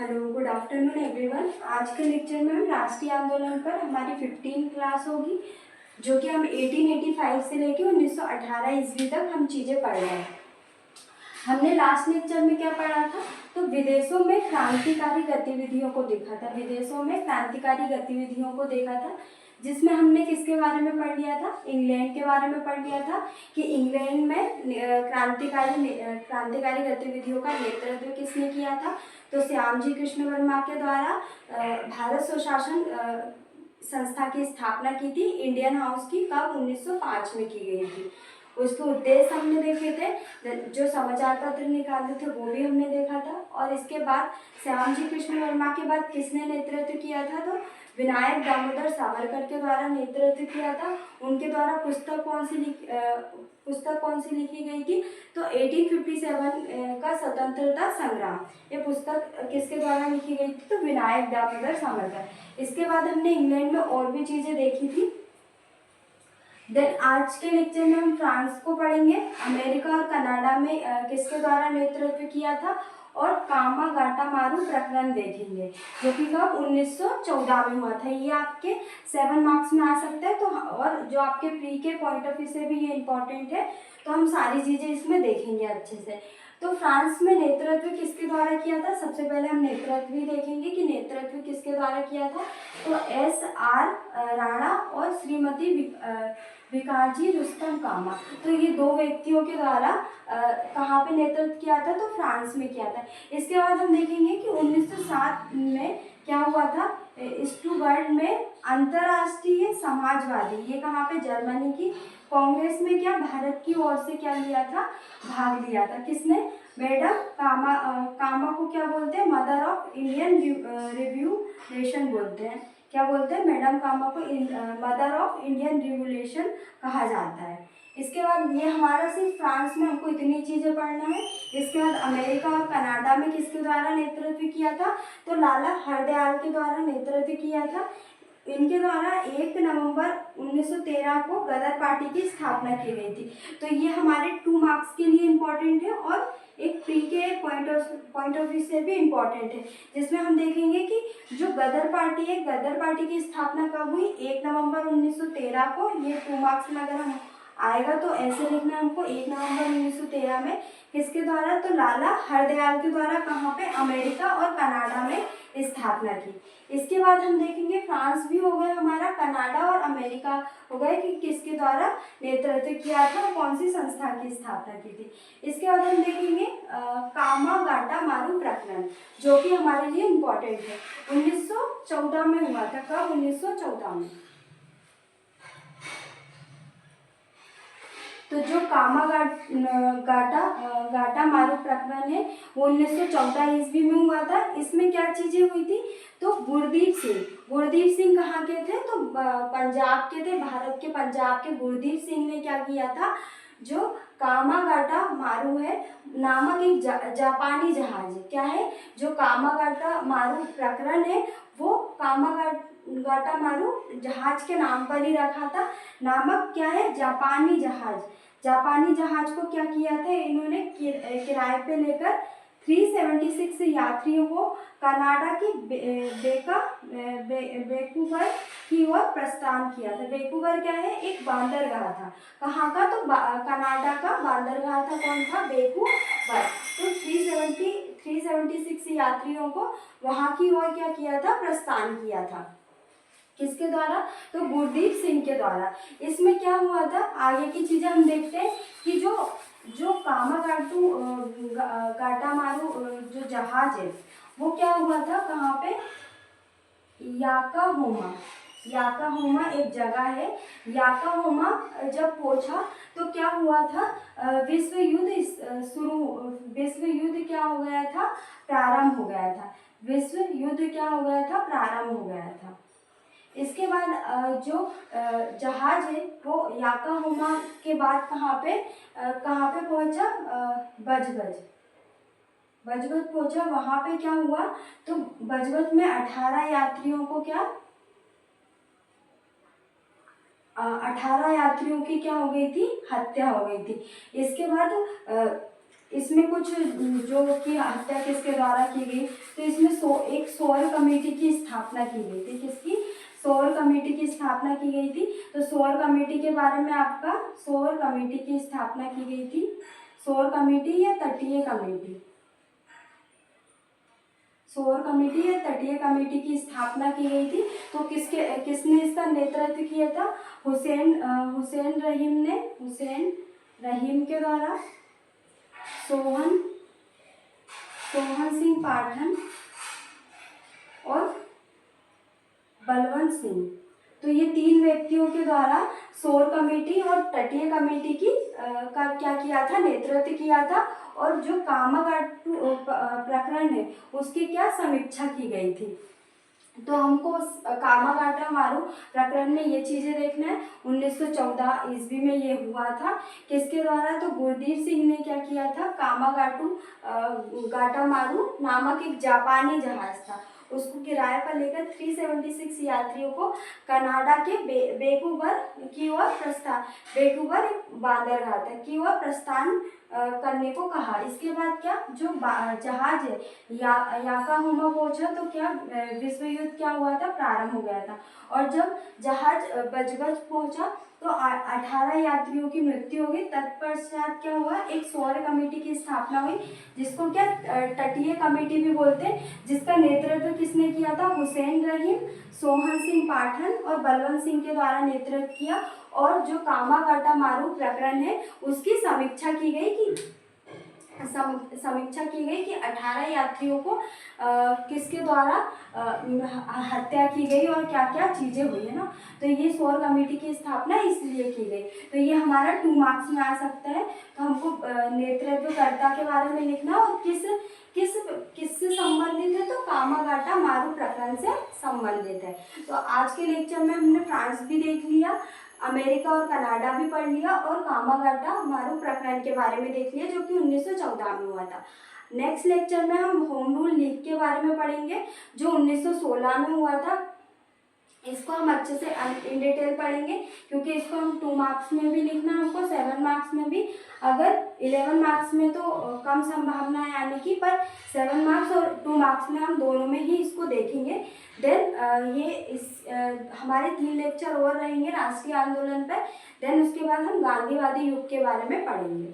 Hello, good afternoon everyone. आज के lecture में हम राष्ट्रीय आंदोलन पर हमारी 15 क्लास होगी, जो कि हम 1885 से लेके 1918 ईस्वी तक हम चीज़ें पढ़ रहे हैं। हमने लास्ट लेक्चर में क्या पढ़ा था? तो विदेशों में क्रांतिकारी गतिविधियों को देखा था। विदेशों में क्रांतिकारी गतिविधियों को देखा था, जिसमें हमने किसके बारे में पढ़ लिया था? इंग्लैंड के बारे में पढ़ लिया था कि इंग्लैंड में क्रांतिकारी गतिविधियों का नेतृत्व किसने किया था? तो श्याम जी कृष्ण वर्मा के द्वारा भारत स्वशासन संस्था की स्थापना की थी। इंडियन हाउस की कब? 1905 में की गई थी। उसके उद्देश्य हमने देखे थे, जो समाचार पत्र निकाले थे वो भी हमने देखा था। और इसके बाद श्याम जी कृष्ण वर्मा के बाद किसने नेतृत्व किया था? तो विनायक दामोदर सावरकर के द्वारा नेतृत्व किया था। उनके द्वारा पुस्तक कौन सी लिखी गई थी? तो 1857 का स्वतंत्रता संग्राम, ये पुस्तक किसके द्वारा लिखी गई थी? तो विनायक दामोदर सावरकर। इसके बाद हमने इंग्लैंड में और भी चीजें देखी थी। देन आज के लेक्चर में हम फ्रांस को पढ़ेंगे। अमेरिका और कनाडा में किसके द्वारा नेतृत्व किया था? और कामागाटामारू प्रकरण देखेंगे, जो कि कब? 1914 में हुआ था। ये आपके 7 मार्क्स में आ सकता है। तो और जो आपके प्री के पॉइंट ऑफ व्यू से भी ये इम्पोर्टेंट है, तो हम सारी चीज़ें इसमें देखेंगे अच्छे से। तो फ्रांस में नेतृत्व किसके द्वारा किया था? सबसे पहले हम नेतृत्व ही देखेंगे कि नेतृत्व किसके द्वारा किया था। तो SR राणा और श्रीमती विकाजी रुस्तम कामा, तो ये दो व्यक्तियों के द्वारा कहाँ पे नेतृत्व किया था? तो फ्रांस में किया था। इसके बाद हम देखेंगे कि 1907 में क्या हुआ था? स्टुटगार्ट में अंतर्राष्ट्रीय समाजवादी, ये कहाँ पे? जर्मनी की कांग्रेस में क्या भारत की ओर से क्या लिया था? भाग लिया था। किसने? मैडम कामा को क्या बोलते हैं? मदर ऑफ इंडियन रिवॉल्यूशन बोलते हैं। क्या बोलते हैं? मैडम कामा को मदर ऑफ इंडियन रिवॉल्यूशन कहा जाता है। इसके बाद ये हमारा सिर्फ फ्रांस में हमको इतनी चीज़ें पढ़ना है। इसके बाद अमेरिका और कनाडा में किसके द्वारा नेतृत्व किया था? तो लाला हरदयाल के द्वारा नेतृत्व किया था। इनके द्वारा 1 नवंबर 1913 को गदर पार्टी की स्थापना की गई थी। तो ये हमारे 2 मार्क्स के लिए इम्पोर्टेंट है और एक प्री के पॉइंट ऑफ व्यू से भी इम्पोर्टेंट है, जिसमें हम देखेंगे कि जो गदर पार्टी है, गदर पार्टी की स्थापना कब हुई? 1 नवंबर 1913 को। ये 2 मार्क्स में अगर हम आएगा तो ऐसे लिखना हमको, 1 नवंबर 1913 में। किसके द्वारा? तो लाला हरदयाल के द्वारा। कहाँ पे? अमेरिका और कनाडा में स्थापना की। इसके बाद हम देखेंगे फ्रांस भी हो गया हमारा, कनाडा और अमेरिका हो गए कि किसके द्वारा नेतृत्व किया था और कौन सी संस्था की स्थापना की थी। इसके बाद हम देखेंगे कामागाटामारू प्रकरण, जो कि हमारे लिए इम्पोर्टेंट है। 1914 में हुआ था। कब? 1914 में। तो जो गाटामारू प्रकरण है वो 1914 ईस्वी में हुआ था। इसमें क्या चीजें हुई थी? तो गुरदीप सिंह कहाँ के थे? तो पंजाब के थे। भारत के पंजाब के गुरदीप सिंह ने क्या किया था? जो कामागाटामारू है नामक एक जापानी जहाज है। क्या है? जो कामागाटामारू प्रकरण है वो कामागाटामारू जहाज के नाम पर ही रखा था। नामक क्या है? जापानी जहाज। जापानी जहाज को क्या किया था इन्होंने? किराए पे लेकर 376 यात्रियों को कनाडा की वैंकूवर की ओर प्रस्थान किया था। वैंकूवर क्या है? एक बंदरगाह था। कहाँ का? तो कनाडा का बंदरगाह था। कौन था? वैंकूवर। तो 376 यात्रियों को वहाँ की ओर क्या किया था? प्रस्थान किया था। किसके द्वारा? तो गुरदीप सिंह के द्वारा। इसमें क्या हुआ था? आगे की चीजें हम देखते हैं कि जो गाटामारू जो जहाज है वो क्या हुआ था? कहाँ पे? याकाहोमा एक जगह है। याकाहोमा जब पहुंचा तो क्या हुआ था? विश्व युद्ध क्या हो गया था? प्रारंभ हो गया था। विश्व युद्ध क्या हो गया था? प्रारंभ हो गया था। इसके बाद जो जहाज है वो याकाहोमा के बाद कहाँ पे पहुंचा? बजबत पहुंचा। वहां पे क्या हुआ? तो बजबत में 18 यात्रियों को 18 यात्रियों की क्या हो गई थी? हत्या हो गई थी। इसके बाद इसमें कुछ जो कि हत्या किसके द्वारा की गई, तो इसमें एक सौर कमेटी की स्थापना की गई थी। किसकी? सौर कमेटी की स्थापना की गई थी। तो सौर कमेटी के बारे में आपका, सौर कमेटी की स्थापना की गई थी। सौर कमेटी या तटीय कमेटी, सौर कमेटी या तटीय कमेटी की स्थापना की गई थी। तो किसने इसका नेतृत्व किया था? हुसैन रहीम के द्वारा, सोहन सिंह पाठन और बलवंत सिंह। तो ये 3 व्यक्तियों के द्वारा सौर कमेटी और तटीय कमेटी की का क्या किया था? नेतृत्व किया था। और जो कामागाटू प्रकरण है उसकी क्या समीक्षा की गई थी। तो हमको कामागाटा मारू प्रकरण में ये चीजें देखना है। 1914 ईस्वी में ये हुआ था। किसके द्वारा? तो गुरदीप सिंह ने क्या किया था? कामागाटू गाटा मारू नामक एक जापानी जहाज था, उसको किराए पर लेकर 376 यात्रियों को कनाडा के वैंकूवर बंदरगाह तक की ओर प्रस्थान करने को कहा। इसके बाद क्या, जो जहाज है याकोहामा पहुंचा तो क्या विश्व युद्ध क्या हुआ था? प्रारंभ हो गया था। और जब जहाज बजबज पहुंचा तो 18 यात्रियों की मृत्यु हो गई। तत्पश्चात क्या हुआ? एक सौर कमेटी की स्थापना हुई, जिसको क्या तटीय कमेटी भी बोलते हैं, जिसका नेतृत्व किसने किया था? हुसैन रहीम, सोहन सिंह पाठन और बलवंत सिंह के द्वारा नेतृत्व किया। और जो कामागाटा मारू प्रकरण है उसकी समीक्षा की गई कि 18 यात्रियों को किसके द्वारा हत्या की गई और क्या क्या चीज़ें हुई है ना। तो ये सौर कमेटी की स्थापना इसलिए की गई। तो ये हमारा 2 मार्क्स में आ सकता है। तो हमको नेतृत्वकर्ता के बारे में लिखना और किससे संबंधित है? तो कामागाटा मारू प्रकरण से संबंधित है। तो आज के लेक्चर में हमने फ्रांस भी देख लिया, अमेरिका और कनाडा भी पढ़ लिया और कामागाटा मारू प्रकरण के बारे में देख लिया, जो कि 1914 में हुआ था। नेक्स्ट लेक्चर में हम होम रूल लीग के बारे में पढ़ेंगे, जो 1916 में हुआ था। इसको हम अच्छे से इन डिटेल पढ़ेंगे, क्योंकि इसको हम 2 मार्क्स में भी लिखना है हमको, 7 मार्क्स में भी। अगर 11 मार्क्स में तो कम संभावना है आने की, पर 7 मार्क्स और 2 मार्क्स में हम दोनों में ही इसको देखेंगे। देन हमारे 3 लेक्चर और रहेंगे राष्ट्रीय आंदोलन पर। देन उसके बाद हम गांधीवादी युग के बारे में पढ़ेंगे।